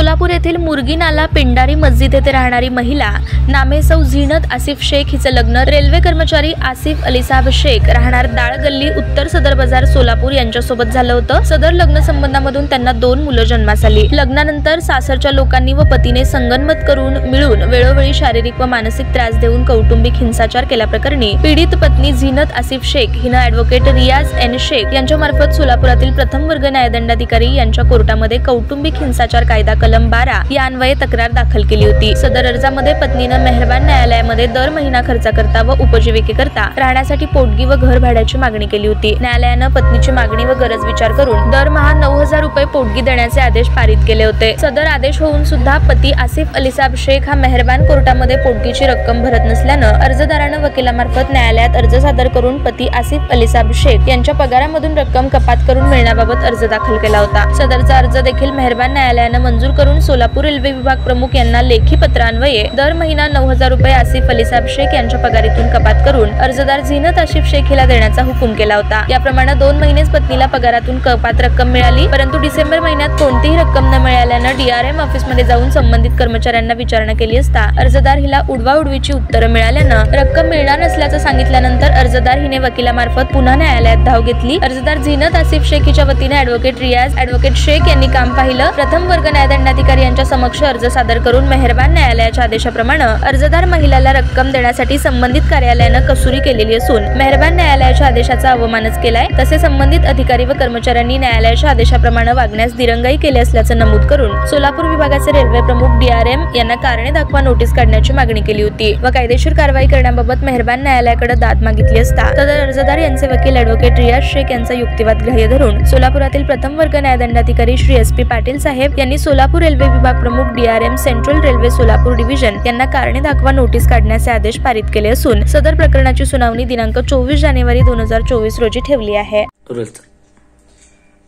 सोलापूर येथील मुरगी नाला पिंडारी मस्जिद येथे राहणारी महिला नामे सौ झीनत आसिफ शेख हिचे लग्न रेल्वे कर्मचारी आसिफ अलीसाब शेख राहणार दाळ गल्ली उत्तर सदर बाजार सोलापूर यांच्यासोबत झालं होतं। सदर लग्न संबंधामधून त्यांना 2 मुलं जन्मास आली। लग्नानंतर सासरच्या लोकांनी व पतीने संगनमत करून मिळून वेळोवेळी शारीरिक व मानसिक त्रास देऊन कौटुंबिक हिंसाचार केल्याप्रकरणी पीडित पत्नी झीनत आसिफ शेख हिनं ॲडव्होकेट रियाज एन शेख यांच्यामार्फत सोलापुरातील प्रथम वर्ग न्यायदंडाधिकारी यांच्या कोर्टामध्ये कौटुंबिक हिंसाचार कायदा कलम 12 या अन्वये तक्रार दाखल केली होती। सदर अर्जामध्ये पत्नीनं मेहरबान न्यायालयामध्ये दर महिना खर्चाकरता व उपजीविकेकरता राहण्यासाठी पोटगी व घर भाड्याची मागणी केली होती। न्यायालयानं पत्नीची मागणी व गरज विचार करून दरमहा 9,000 रुपये पोटगी देण्याचे आदेश पारित केले होते। सदर आदेश होऊन सुद्धा पती आसिफ अलीसाब शेख हा मेहरबान कोर्टामध्ये पोटगीची रक्कम भरत नसल्यानं अर्जदारानं वकिलामार्फत न्यायालयात अर्ज सादर करून पती आसिफ अलीसाब शेख यांच्या पगारामधून रक्कम कपात करून मिळण्याबाबत अर्ज दाखल केला होता। सदरचा अर्ज देखील मेहरबान न्यायालयानं मंजूर करून सोलापूर रेल्वे विभाग प्रमुख यांना लेखी पत्रान्वये दर महिना 9,000 रुपये आसिफ अलीसाब शेख यांच्या पगारीतून कपात करून अर्जदार झीनत आसिफ शेख हिला देण्याचा हुकूम केला होता। याप्रमाणे 2 महिनेच पत्नीला पगारातून कपात रक्कम मिळाली, परंतु डिसेंबर महिन्यात कोणतीही रक्कम न मिळाल्यानं DRM ऑफिसमध्ये जाऊन संबंधित कर्मचाऱ्यांना विचारणा केली असता अर्जदार हिला उडवाउडवीची उत्तरं मिळाल्यानं रक्कम मिळणार नसल्याचं सांगितल्यानंतर अर्जदार हिने वकिलामार्फत पुन्हा न्यायालयात धाव घेतली। अर्जदार झीनत आसिफ शेख हिच्या वतीने ॲडव्होकेट रियाज ॲडव्होकेट शेख यांनी काम पाहिलं। प्रथम वर्ग न्यायदंडाधिकारी यांच्या समक्ष अर्ज सादर करून मेहरबान न्यायालयाच्या आदेशाप्रमाणे अर्जदार महिलेला रक्कम देण्यासाठी संबंधित कार्यालयानं कसुरी केलेली असून मेहरबान न्यायालयाच्या आदेशाचा अवमानच केलाय। तसे संबंधित अधिकारी व कर्मचाऱ्यांनी न्यायालयाच्या आदेशाप्रमाणे वागण्यास दिरंगाई केली असल्याचं नमूद करून सोलापूर विभागाचे रेल्वे प्रमुख DRM यांना कारणे दाखवा नोटीस काढण्याची मागणी केली होती व कायदेशीर कारवाई करण्याबाबत मेहरबान न्यायालयाकडे दाद मागितली असता सदर अर्जदार यांचे वकील ॲडव्होकेट रियाज शेख यांचा युक्तिवाद ग्राह्य धरून सोलापुरातील प्रथम वर्ग न्यायदंडाधिकारी श्री SP पाटील साहेब यांनी सोलापूर रेल्वे विभाग प्रमुख DRM central railway Solapur division यांना कारणे दाखवा नोटीस काढण्याचे आदेश पारित केले असून सदर प्रकरणाची सुनावणी दिनांक 24 जानेवारी 2024 रोजी ठेवली आहे।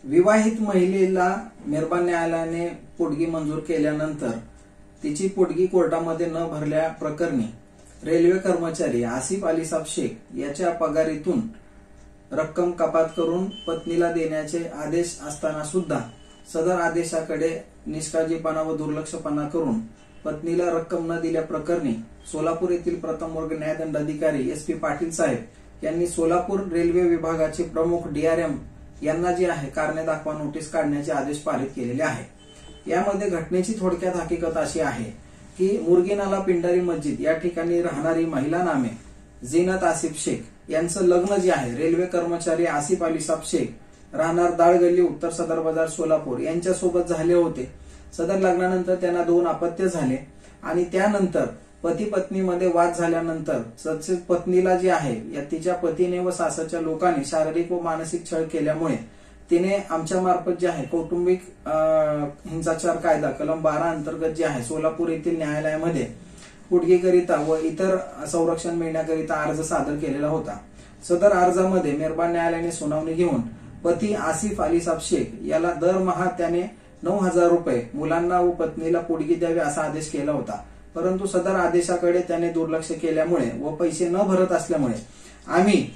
विवाहित महिलेला मेहरबान न्यायालयाने पोटगी मंजूर केल्यानंतर तिची पोटगी कोर्टामध्ये न भरल्या प्रकरणी रेल्वे कर्मचारी आसिफ अलीसाब शेख याच्या पगारीतून रक्कम कपात करून पत्नीला देण्याचे आदेश असताना सुद्धा सदर आदेशाकडे निष्काळजीपणा व दुर्लक्षपणा करून पत्नीला रक्कम न दिल्या प्रकरणी सोलापूर येथील प्रथम वर्ग न्यायदंडाधिकारी SP पाटील साहेब यांनी सोलापूर रेल्वे विभागाचे प्रमुख DRM यांना जे आहे कारणे दाखवा नोटीस काढण्याचे आदेश पारित केलेले आहे। यामध्ये घटनेची थोडक्यात हकीकत अशी आहे की मुरगी नाला पिंडारी मस्जिद या ठिकाणी राहणारी महिला नामे झीनत आसिफ शेख यांचं लग्न जे आहे रेल्वे कर्मचारी आसिफ अलीसाब शेख राहणार दाळ गल्ली उत्तर सदर बाजार सोलापूर यांच्यासोबत झाले होते। सदर लग्नानंतर त्यांना 2 अपत्य झाले आणि त्यानंतर पती पत्नीमध्ये वाद झाल्यानंतर सदस्य पत्नीला जे आहे या तिच्या पतीने व सासरच्या लोकांनी शारीरिक व मानसिक छळ केल्यामुळे तिने आमच्या मार्फत जे आहे कौटुंबिक हिंसाचार कायदा कलम 12 अंतर्गत जे आहे सोलापूर येथील न्यायालयामध्ये पोटगीकरिता व इतर संरक्षण मिळण्याकरिता अर्ज सादर केलेला होता। सदर अर्जामध्ये मेहरबान न्यायालयाने सुनावणी घेऊन पती आसिफ अलीसाब शेख याला दरमहा त्याने 9,000 रुपये मुलांना व पत्नीला पोटगी द्यावी असा आदेश केला होता, परंतु सदर आदेशाकडे त्याने दुर्लक्ष केल्यामुळे व पैसे न भरत असल्यामुळे आम्ही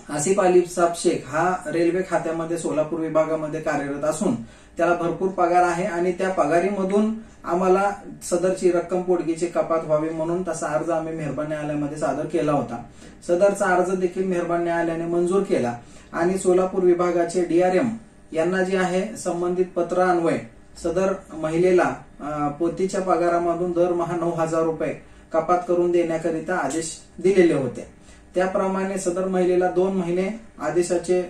आसिफ अलीसाब शेख हा रेल्वे खात्यामध्ये सोलापूर विभागामध्ये कार्यरत असून त्याला भरपूर पगार आहे आणि त्या पगारीमधून आम्हाला सदरची रक्कम पोटगीची कपात व्हावी म्हणून तसा अर्ज आम्ही मेहरबान न्यायालयामध्ये सादर केला होता। सदरचा अर्ज देखील मेहरबान न्यायालयाने मंजूर केला आणि सोलापूर विभागाचे DRM यांना जे आहे संबंधित पत्रान्वये सदर महिलेला पतीच्या पगारामधून दरमहा 9,000 रुपये कपात करून देण्याकरिता आदेश दिलेले होते। त्याप्रमाणे सदर महिलेला 2 महिने आदेशाचे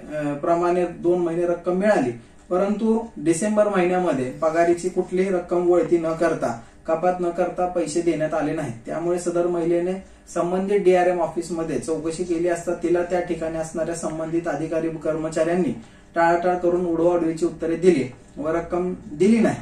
प्रमाणे 2 महिने रक्कम मिळाली, परंतु डिसेंबर महिन्यामध्ये पगारीची कुठलीही रक्कम वळती न करता कपात न करता पैसे देण्यात आले नाहीत। त्यामुळे सदर महिलेने संबंधित DRM ऑफिसमध्ये चौकशी केली असता तिला त्या ठिकाणी असणाऱ्या संबंधित अधिकारी कर्मचाऱ्यांनी टाळाटाळ करून उडवाउडवीची उत्तरे दिली व रक्कम दिली नाही।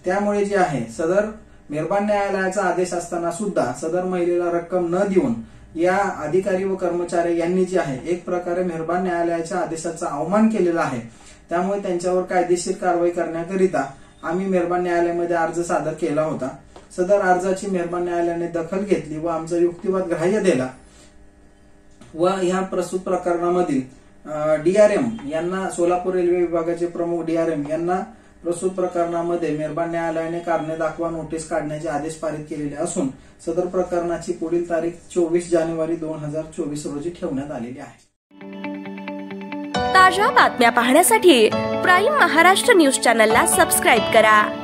त्यामुळे जे आहे सदर मेहरबान न्यायालयाचा आदेश असताना सुद्धा सदर महिलेला रक्कम न देऊन या अधिकारी व कर्मचारी यांनी जे आहे एक प्रकारे मेहरबान न्यायालयाच्या आदेशाचा अवमान केलेला आहे। त्यामुळे त्यांच्यावर कायदेशीर कारवाई करण्याकरिता आम्ही मेहरबान न्यायालयामध्ये अर्ज सादर केला होता। सदर अर्जाची मेहरबान न्यायालयाने दखल घेतली व आमचा युक्तिवाद ग्राह्य दिला व ह्या प्रस्तुत प्रकरणामधील DRM यांना सोलापूर रेल्वे विभागाचे प्रमुख DRM यांना प्रस्तुत प्रकरणामध्ये मेहरबान न्यायालयाने कारणे दाखवा नोटीस काढण्याचे आदेश पारित केलेले असून सदर प्रकरणाची पुढील तारीख 24 जानेवारी 2024 रोजी ठेवण्यात आलेली आहे. ताज्या बातम्या पाहण्यासाठी प्राईम महाराष्ट्र न्यूज चॅनलला सबस्क्राईब करा.